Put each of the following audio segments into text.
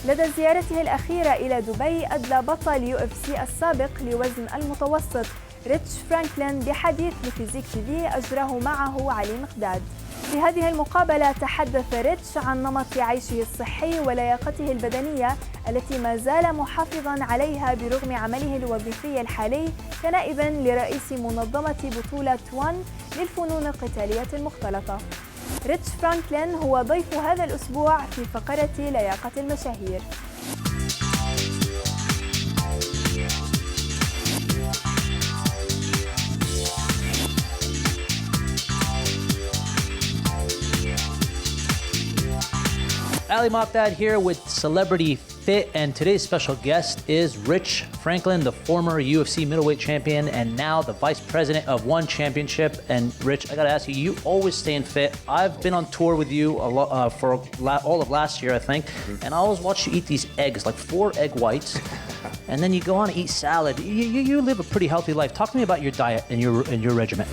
لدى زيارته الأخيرة إلى دبي أدلى بطل UFC السابق لوزن المتوسط ريتش فرانكلين بحديث لفيزيك TV أجراه معه علي مقداد. في هذه المقابلة تحدث ريتش عن نمط عيشه الصحي ولياقته البدنية التي مازال محافظا عليها برغم عمله الوظيفي الحالي كنائبا لرئيس منظمة بطولة 1 للفنون القتالية المختلطة. ريتش فرانكلين هو ضيف هذا الأسبوع في فقرة لياقة المشاهير. Ali Maqdad here with Celebrity Fit, and today's special guest is Rich Franklin, the former UFC middleweight champion and now the vice president of One Championship. And Rich, I gotta ask you, you always staying fit. I've been on tour with you a lot for all of last year, I think, and I always watch you eat these eggs, like 4 egg whites, and then you go on to eat salad. You live a pretty healthy life. Talk to me about your diet and your regimen.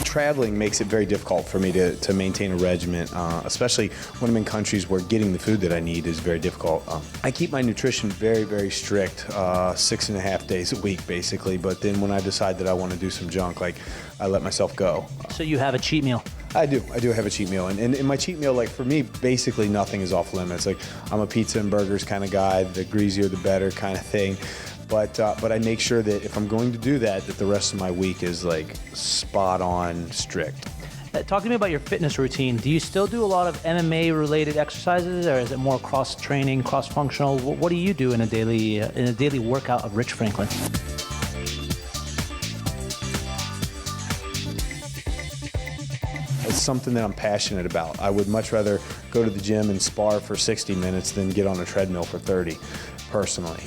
Traveling makes it very difficult for me to maintain a regimen, especially when I'm in countries where getting the food that I need is very difficult. I keep my nutrition very, very strict, 6.5 days a week basically, but then when I decide that I want to do some junk, like I let myself go. So you have a cheat meal? I do have a cheat meal, and in my cheat meal, like for me, basically nothing is off limits. Like I'm a pizza and burgers kind of guy, the greasier the better kind of thing. But I make sure that if I'm going to do that the rest of my week is like spot on strict. Talk to me about your fitness routine. Do you still do a lot of MMA related exercises, or is it more cross training, cross functional? What do you do in a daily workout of Rich Franklin? It's something that I'm passionate about. I would much rather go to the gym and spar for 60 minutes than get on a treadmill for 30. Personally,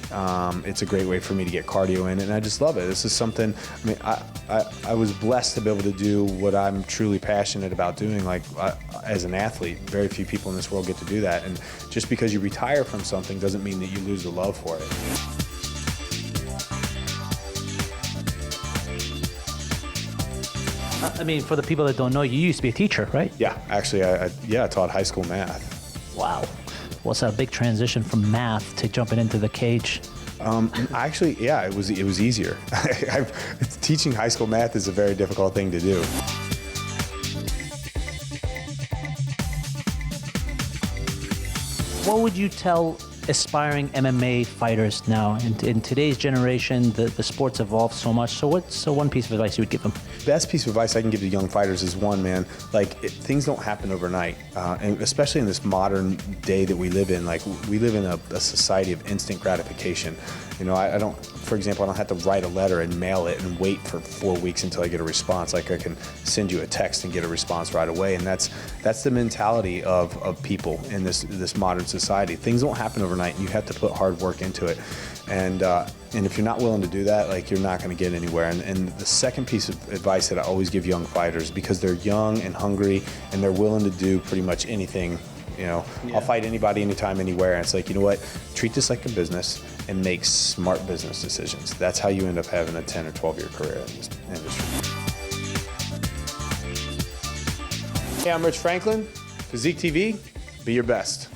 it's a great way for me to get cardio in, and I just love it. This is something, I mean, I was blessed to be able to do what I'm truly passionate about doing. Like as an athlete, very few people in this world get to do that, and just because you retire from something doesn't mean that you lose the love for it. I mean, for the people that don't know, you used to be a teacher, right? Yeah, actually, I taught high school math. Wow. What's that big transition from math to jumping into the cage? Actually, yeah, it was easier. Teaching high school math is a very difficult thing to do. What would you tell aspiring MMA fighters now? In today's generation, the sport's evolved so much. So what's one piece of advice you would give them? Best piece of advice I can give to young fighters is one, man, like things don't happen overnight. And especially in this modern day that we live in, like we live in a society of instant gratification. You know, I don't, for example, I don't have to write a letter and mail it and wait for 4 weeks until I get a response. Like I can send you a text and get a response right away. And that's the mentality of people in this modern society. Things don't happen overnight. You have to put hard work into it. And if you're not willing to do that, like you're not going to get anywhere. And the second piece of advice that I always give young fighters, because they're young and hungry and they're willing to do pretty much anything, you know, yeah. I'll fight anybody, anytime, anywhere. And it's like, you know what? Treat this like a business and make smart business decisions. That's how you end up having a 10 or 12-year career in this industry. Hey, I'm Rich Franklin, Physique TV. Be your best.